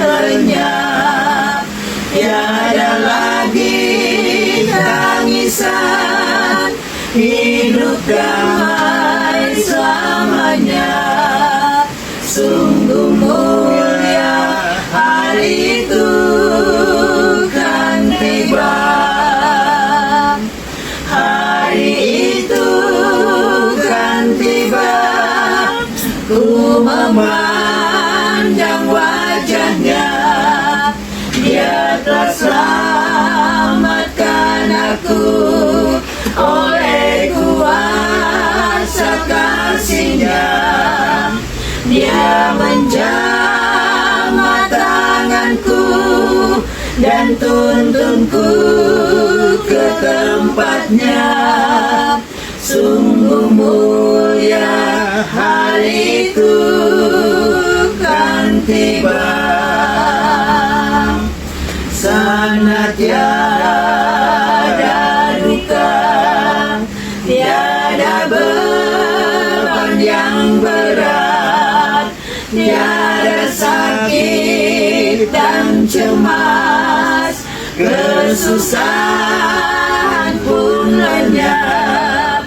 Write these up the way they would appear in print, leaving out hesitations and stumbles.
lenyap, tiada lagi tangisan, hidup damai selamanya. Sungguh mulia hari itu kan tiba, hari itu kan tiba. Ku memandang wajahnya, Dia telah selamatkan aku oleh kuasa kasih-Nya. Dia menjamah tanganku dan tuntunku ke tempatnya. Sungguh mulia hari itu kan tiba. Sana tiada duka, tiada beban yang berat, tiada sakit dan cemas, kesusahan pun lenyap.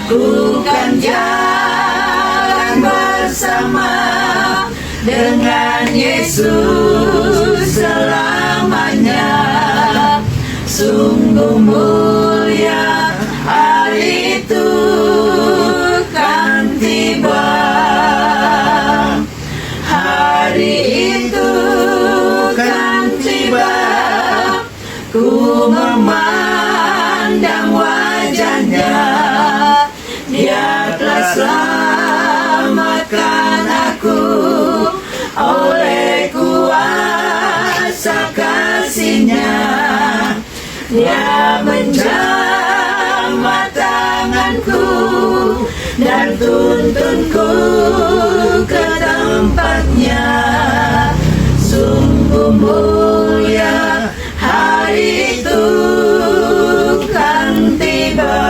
Ku kan jalan bersama dengan Yesus selamanya. Sungguh mulia hari itu kan tiba, hari itu kan tiba. Ku memandang wajahnya, Dia telah selamatkan aku oleh kuasa kasih-Nya. Dia menjamah tanganku dan tuntunku ke tempatnya. Sungguh mulia hari itu kan tiba,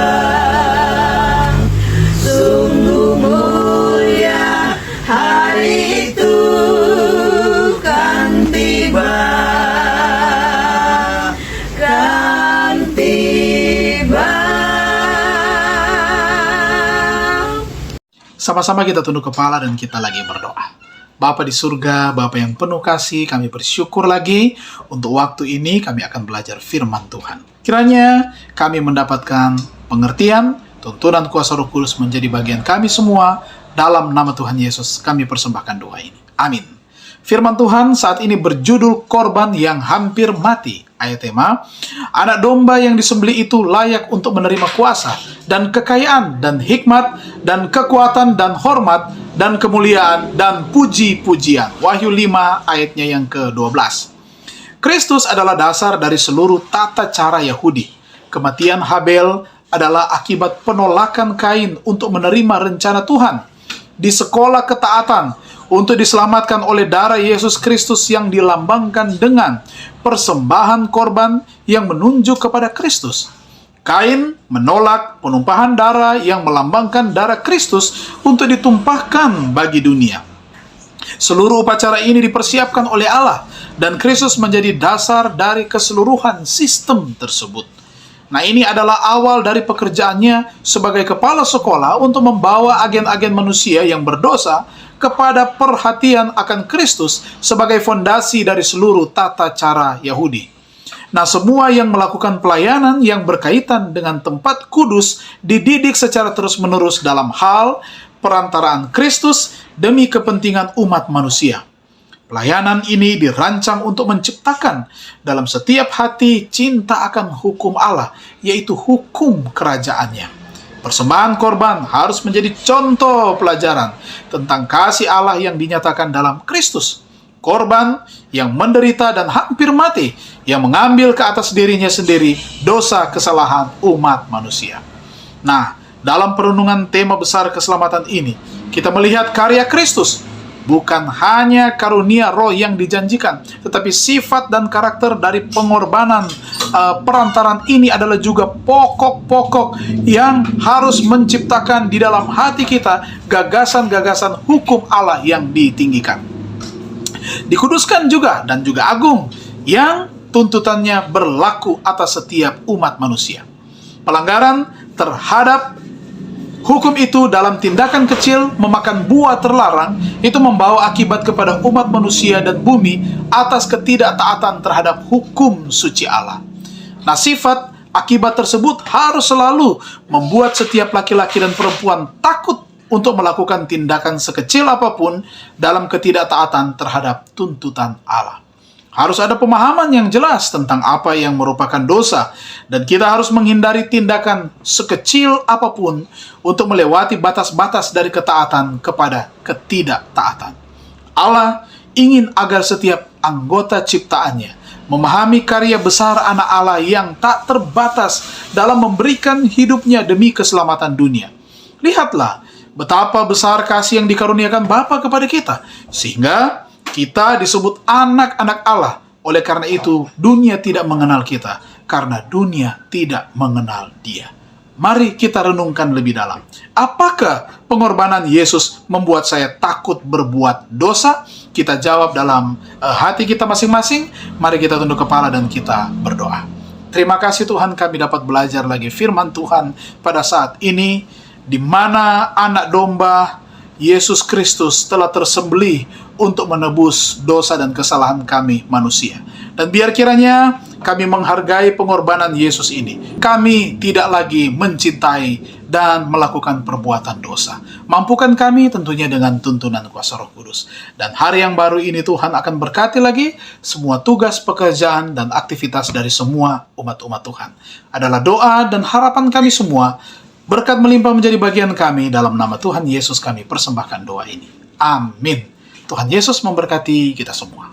sungguh mulia hari itu kan tiba, kan tiba. Sama-sama kita tunduk kepala dan kita lagi berdoa. Bapa di surga, Bapa yang penuh kasih, kami bersyukur lagi untuk waktu ini kami akan belajar firman Tuhan. Kiranya kami mendapatkan pengertian, tuntunan kuasa Roh Kudus menjadi bagian kami semua. Dalam nama Tuhan Yesus kami persembahkan doa ini. Amin. Firman Tuhan saat ini berjudul korban yang hampir mati. Ayat tema, anak domba yang disembelih itu layak untuk menerima kuasa dan kekayaan dan hikmat dan kekuatan dan hormat dan kemuliaan dan puji-pujian. Wahyu 5 ayatnya yang ke-12. Kristus adalah dasar dari seluruh tata cara Yahudi. Kematian Habel adalah akibat penolakan Kain untuk menerima rencana Tuhan. Di sekolah ketaatan untuk diselamatkan oleh darah Yesus Kristus yang dilambangkan dengan persembahan korban yang menunjuk kepada Kristus. Kain menolak penumpahan darah yang melambangkan darah Kristus untuk ditumpahkan bagi dunia. Seluruh upacara ini dipersiapkan oleh Allah dan Kristus menjadi dasar dari keseluruhan sistem tersebut. Nah, ini adalah awal dari pekerjaannya sebagai kepala sekolah untuk membawa agen-agen manusia yang berdosa kepada perhatian akan Kristus sebagai fondasi dari seluruh tata cara Yahudi. Nah, semua yang melakukan pelayanan yang berkaitan dengan tempat kudus dididik secara terus-menerus dalam hal perantaraan Kristus demi kepentingan umat manusia. Pelayanan ini dirancang untuk menciptakan dalam setiap hati cinta akan hukum Allah, yaitu hukum kerajaannya. Persembahan korban harus menjadi contoh pelajaran tentang kasih Allah yang dinyatakan dalam Kristus. Korban yang menderita dan hampir mati, yang mengambil ke atas dirinya sendiri dosa kesalahan umat manusia. Nah, dalam perenungan tema besar keselamatan ini, kita melihat karya Kristus, bukan hanya karunia roh yang dijanjikan, tetapi sifat dan karakter dari pengorbanan perantaran ini adalah juga pokok-pokok yang harus menciptakan di dalam hati kita gagasan-gagasan hukum Allah yang ditinggikan. dikuduskan juga dan juga agung, yang tuntutannya berlaku atas setiap umat manusia. Pelanggaran terhadap hukum itu dalam tindakan kecil memakan buah terlarang itu membawa akibat kepada umat manusia dan bumi atas ketidaktaatan terhadap hukum suci Allah. Nah, sifat akibat tersebut harus selalu membuat setiap laki-laki dan perempuan takut untuk melakukan tindakan sekecil apapun dalam ketidaktaatan terhadap tuntutan Allah. Harus ada pemahaman yang jelas tentang apa yang merupakan dosa, dan kita harus menghindari tindakan sekecil apapun untuk melewati batas-batas dari ketaatan kepada ketidaktaatan. Allah ingin agar setiap anggota ciptaannya memahami karya besar anak Allah yang tak terbatas dalam memberikan hidupnya demi keselamatan dunia. Lihatlah betapa besar kasih yang dikaruniakan Bapa kepada kita, sehingga kita disebut anak-anak Allah. Oleh karena itu, dunia tidak mengenal kita, karena dunia tidak mengenal Dia. Mari kita renungkan lebih dalam. Apakah pengorbanan Yesus membuat saya takut berbuat dosa? Kita jawab dalam hati kita masing-masing. Mari kita tunduk kepala dan kita berdoa. Terima kasih Tuhan, kami dapat belajar lagi firman Tuhan pada saat ini, di mana anak domba Yesus Kristus telah tersembelih untuk menebus dosa dan kesalahan kami manusia. Dan biar kiranya kami menghargai pengorbanan Yesus ini. Kami tidak lagi mencintai dan melakukan perbuatan dosa. Mampukan kami tentunya dengan tuntunan kuasa Roh Kudus. Dan hari yang baru ini Tuhan akan berkati lagi semua tugas, pekerjaan, dan aktivitas dari semua umat-umat Tuhan. Adalah doa dan harapan kami semua. Berkat melimpah menjadi bagian kami, dalam nama Tuhan Yesus kami persembahkan doa ini. Amin. Tuhan Yesus memberkati kita semua.